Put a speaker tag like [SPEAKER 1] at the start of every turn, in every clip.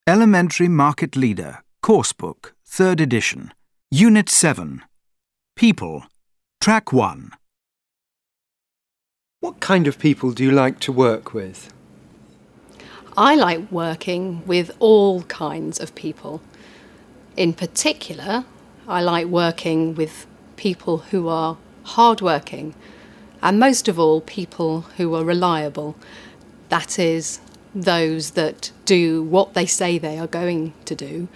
[SPEAKER 1] Elementary Market Leader, Coursebook, 3rd edition, Unit 7. People, Track 1.
[SPEAKER 2] What kind of people do you like to work with?
[SPEAKER 3] I like working with all kinds of people. In particular, I like working with people who are hardworking, and most of all, people who are reliable. That is, those that do what they say they are going to do,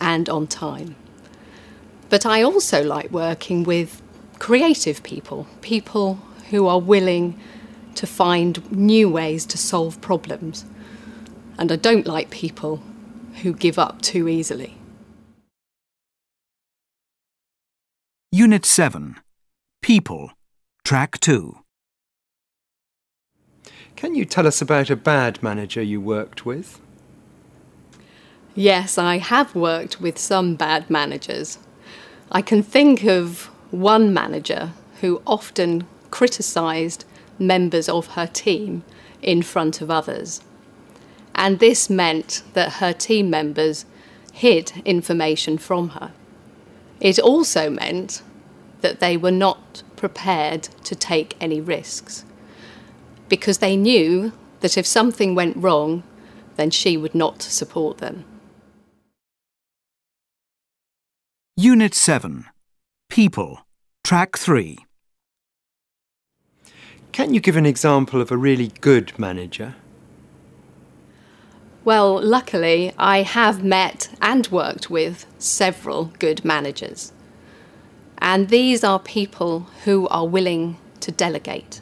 [SPEAKER 3] and on time. But I also like working with creative people, people who are willing to find new ways to solve problems. And I don't like people who give up too easily.
[SPEAKER 1] Unit 7. People, Track 2.
[SPEAKER 2] Can you tell us about a bad manager you worked with?
[SPEAKER 3] Yes, I have worked with some bad managers. I can think of one manager who often criticised members of her team in front of others. And this meant that her team members hid information from her. It also meant that they were not prepared to take any risks, because they knew that if something went wrong, then she would not support them.
[SPEAKER 1] Unit 7. People, Track 3.
[SPEAKER 2] Can you give an example of a really good manager?
[SPEAKER 3] Well, luckily, I have met and worked with several good managers. And these are people who are willing to delegate.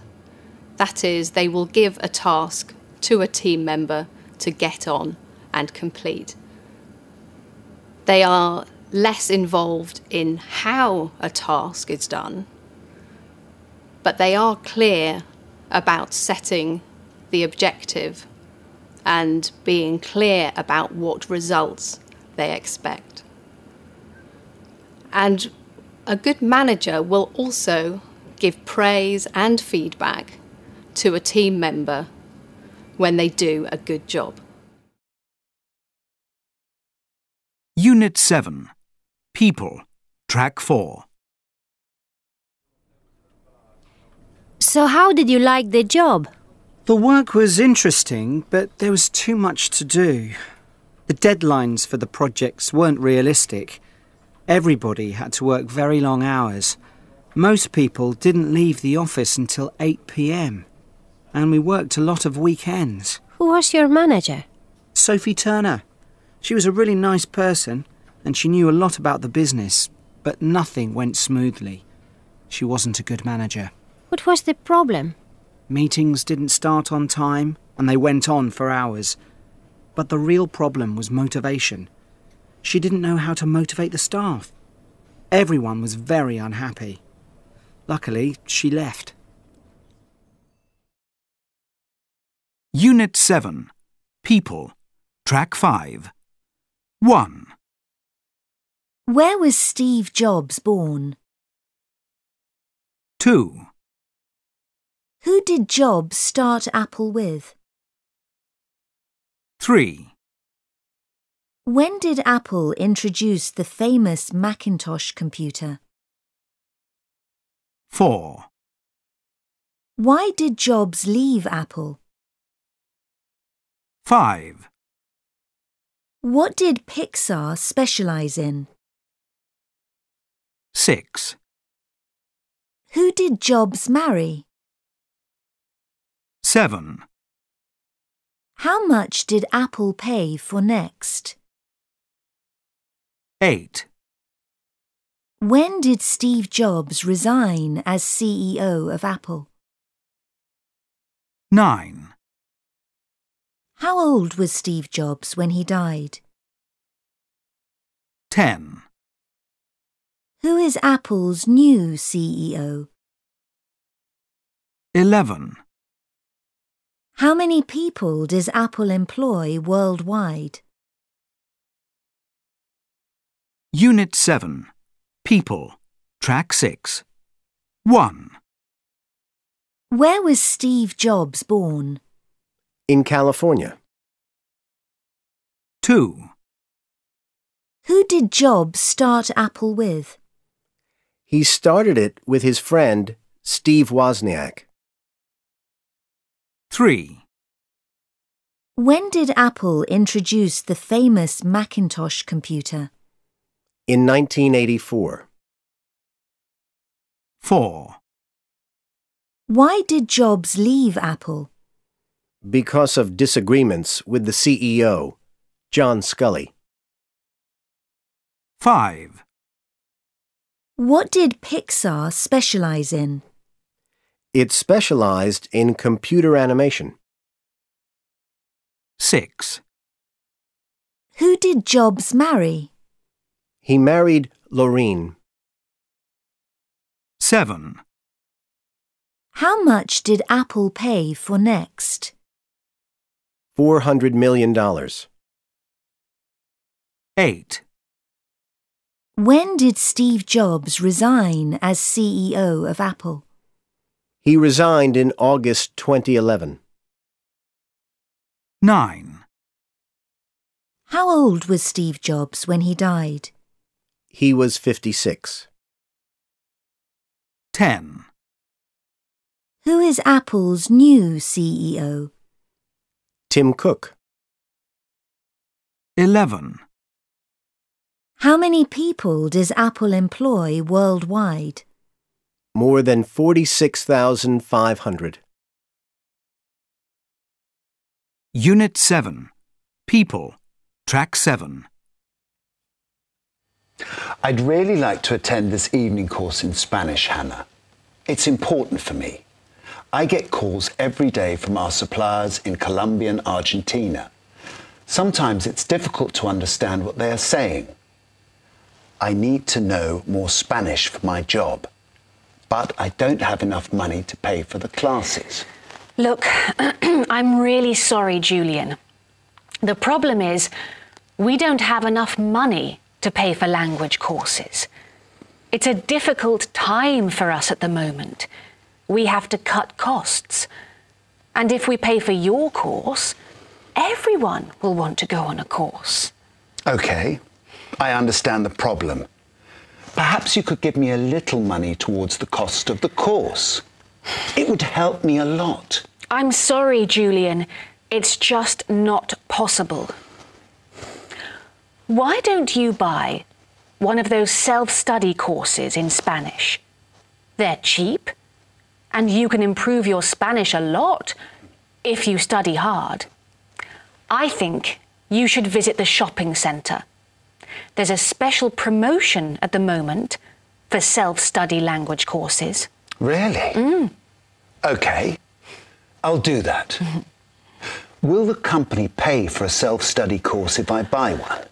[SPEAKER 3] That is, they will give a task to a team member to get on and complete. They are less involved in how a task is done, but they are clear about setting the objective and being clear about what results they expect. And a good manager will also give praise and feedback to a team member when they do a good job.
[SPEAKER 1] Unit 7. People, Track 4.
[SPEAKER 4] So how did you like the job?
[SPEAKER 5] The work was interesting, but there was too much to do. The deadlines for the projects weren't realistic. Everybody had to work very long hours. Most people didn't leave the office until 8 p.m. And we worked a lot of weekends.
[SPEAKER 4] Who was your manager?
[SPEAKER 5] Sophie Turner. She was a really nice person, and she knew a lot about the business, but nothing went smoothly. She wasn't a good manager.
[SPEAKER 4] What was the problem?
[SPEAKER 5] Meetings didn't start on time, and they went on for hours. But the real problem was motivation. She didn't know how to motivate the staff. Everyone was very unhappy. Luckily, she left.
[SPEAKER 1] Unit 7. People, Track 5. 1.
[SPEAKER 6] Where was Steve Jobs born?
[SPEAKER 1] 2.
[SPEAKER 6] Who did Jobs start Apple with?
[SPEAKER 1] 3.
[SPEAKER 6] When did Apple introduce the famous Macintosh computer?
[SPEAKER 1] 4.
[SPEAKER 6] Why did Jobs leave Apple?
[SPEAKER 1] 5.
[SPEAKER 6] What did Pixar specialize in?
[SPEAKER 1] 6.
[SPEAKER 6] Who did Jobs marry?
[SPEAKER 1] 7.
[SPEAKER 6] How much did Apple pay for Next?
[SPEAKER 1] 8.
[SPEAKER 6] When did Steve Jobs resign as CEO of Apple?
[SPEAKER 1] 9.
[SPEAKER 6] How old was Steve Jobs when he died?
[SPEAKER 1] 10.
[SPEAKER 6] Who is Apple's new CEO?
[SPEAKER 1] 11.
[SPEAKER 6] How many people does Apple employ worldwide?
[SPEAKER 1] Unit 7. People, Track 6. 1.
[SPEAKER 6] Where was Steve Jobs born?
[SPEAKER 7] In California.
[SPEAKER 1] 2.
[SPEAKER 6] Who did Jobs start Apple with?
[SPEAKER 7] He started it with his friend, Steve Wozniak.
[SPEAKER 1] 3.
[SPEAKER 6] When did Apple introduce the famous Macintosh computer?
[SPEAKER 7] In 1984.
[SPEAKER 1] 4.
[SPEAKER 6] Why did Jobs leave Apple?
[SPEAKER 7] Because of disagreements with the CEO, John Sculley.
[SPEAKER 1] 5.
[SPEAKER 6] What did Pixar specialize in?
[SPEAKER 7] It specialized in computer animation.
[SPEAKER 1] 6.
[SPEAKER 6] Who did Jobs marry?
[SPEAKER 7] He married Laureen.
[SPEAKER 1] 7.
[SPEAKER 6] How much did Apple pay for Next?
[SPEAKER 7] $400 million.
[SPEAKER 1] 8.
[SPEAKER 6] When did Steve Jobs resign as CEO of Apple?
[SPEAKER 7] He resigned in August 2011.
[SPEAKER 1] 9.
[SPEAKER 6] How old was Steve Jobs when he died?
[SPEAKER 7] He was 56.
[SPEAKER 1] 10.
[SPEAKER 6] Who is Apple's new CEO?
[SPEAKER 7] Tim Cook.
[SPEAKER 1] 11.
[SPEAKER 6] How many people does Apple employ worldwide?
[SPEAKER 7] More than 46,500.
[SPEAKER 1] Unit 7. People. Track 7.
[SPEAKER 8] I'd really like to attend this evening course in Spanish, Hannah. It's important for me. I get calls every day from our suppliers in Colombia and Argentina. Sometimes it's difficult to understand what they are saying. I need to know more Spanish for my job, but I don't have enough money to pay for the classes.
[SPEAKER 9] Look, I'm really sorry, Julian. The problem is, we don't have enough money to pay for language courses. It's a difficult time for us at the moment. We have to cut costs. And if we pay for your course, everyone will want to go on a course.
[SPEAKER 8] Okay, I understand the problem. Perhaps you could give me a little money towards the cost of the course. It would help me a lot.
[SPEAKER 9] I'm sorry, Julian. It's just not possible. Why don't you buy one of those self-study courses in Spanish? They're cheap, and you can improve your Spanish a lot if you study hard. I think you should visit the shopping centre. There's a special promotion at the moment for self-study language courses.
[SPEAKER 8] Really? Okay, I'll do that. Will the company pay for a self-study course if I buy one?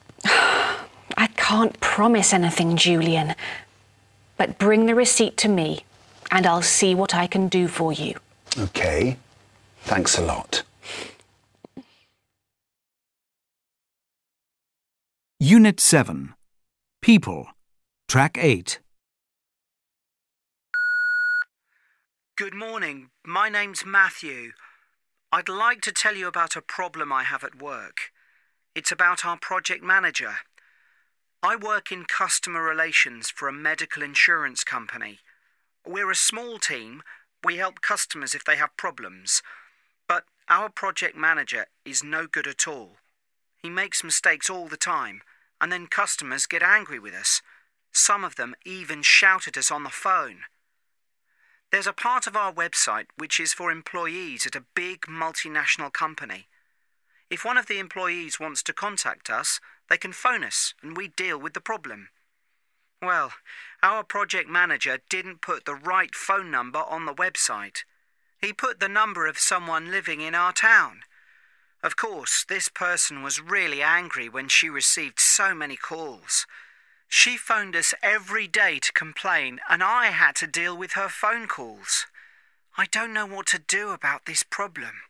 [SPEAKER 9] I can't promise anything, Julian, but bring the receipt to me and I'll see what I can do for you.
[SPEAKER 8] Okay, thanks a lot.
[SPEAKER 1] Unit 7. People. Track 8.
[SPEAKER 5] Good morning. My name's Matthew. I'd like to tell you about a problem I have at work. It's about our project manager. I work in customer relations for a medical insurance company. We're a small team. We help customers if they have problems. But our project manager is no good at all. He makes mistakes all the time, and then customers get angry with us. Some of them even shout at us on the phone. There's a part of our website which is for employees at a big multinational company. If one of the employees wants to contact us, they can phone us and we deal with the problem. Well, our project manager didn't put the right phone number on the website. He put the number of someone living in our town. Of course, this person was really angry when she received so many calls. She phoned us every day to complain, and I had to deal with her phone calls. I don't know what to do about this problem.